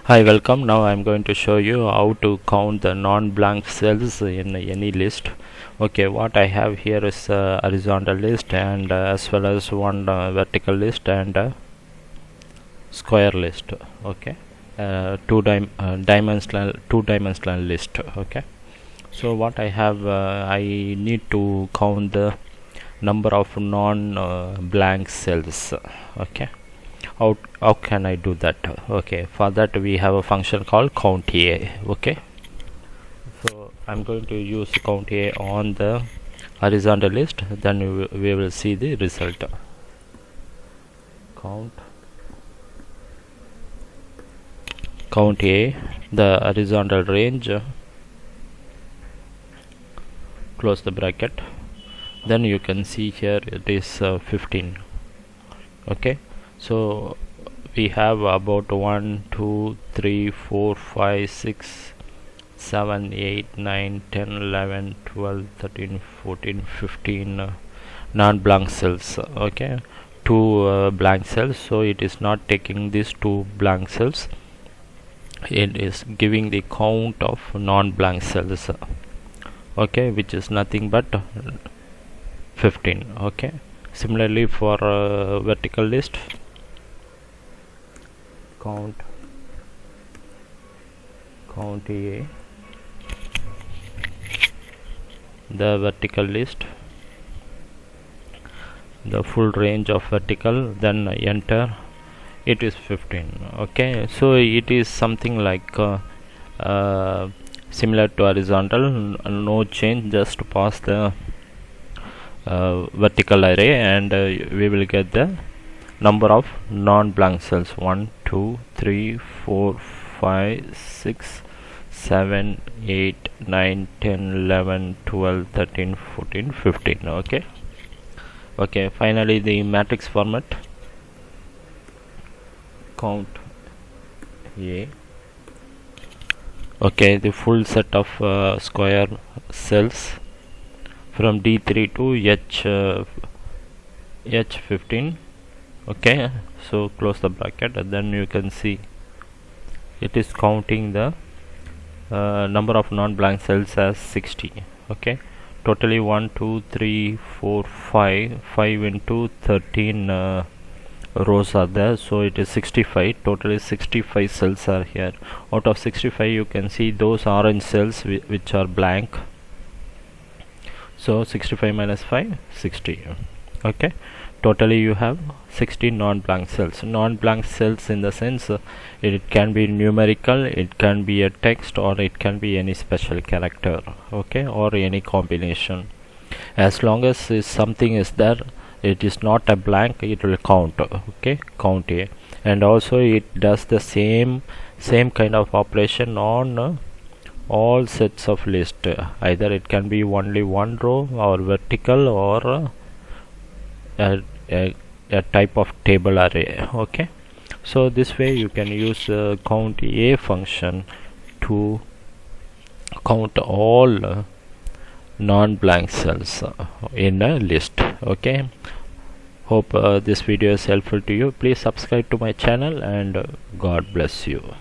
Hi, welcome. Now I'm going to show you how to count the non-blank cells in any list. Okay, what I have here is a horizontal list and as well as one vertical list and a square list. Okay, two-dimensional list. Okay, so what I have, I need to count the number of non-blank cells. Okay. How can I do that? Okay, for that we have a function called count A. Okay, so I'm going to use count A on the horizontal list, then we will see the result. Count A, the horizontal range, close the bracket, then you can see here it is 15. Okay, so we have about 1 2 3 4 5 6 7 8 9 10 11 12 13 14 15 non-blank cells. Okay, two blank cells, so it is not taking these two blank cells, it is giving the count of non-blank cells. Okay, which is nothing but 15. Okay, similarly for vertical list, count A, the vertical list, the full range of vertical, then enter, it is 15. Okay, so it is something like similar to horizontal, no change, just pass the vertical array and we will get the number of non-blank cells. 1 2 3 4 5 6 7 8 9 10 11 12 13 14 15. Okay, finally the matrix format, count A. Okay, the full set of square cells from D3 to H15. Okay, so close the bracket and then you can see it is counting the number of non-blank cells as 60. Okay, totally 1 2 3 4 5 into 13 rows are there, so it is 65. Totally 65 cells are here. Out of 65 you can see those orange cells which are blank, so 65 minus 5 60. Okay, totally you have 60 non-blank cells. Non-blank cells in the sense it can be numerical, it can be a text, or it can be any special character. Okay, or any combination. As long as something is there, it is not a blank, it will count. Okay, count A. And also it does the same kind of operation on all sets of list. Either it can be only one row or vertical or a type of table array. Okay, so this way you can use count A function to count all non-blank cells in a list. Okay, hope this video is helpful to you. Please subscribe to my channel and God bless you.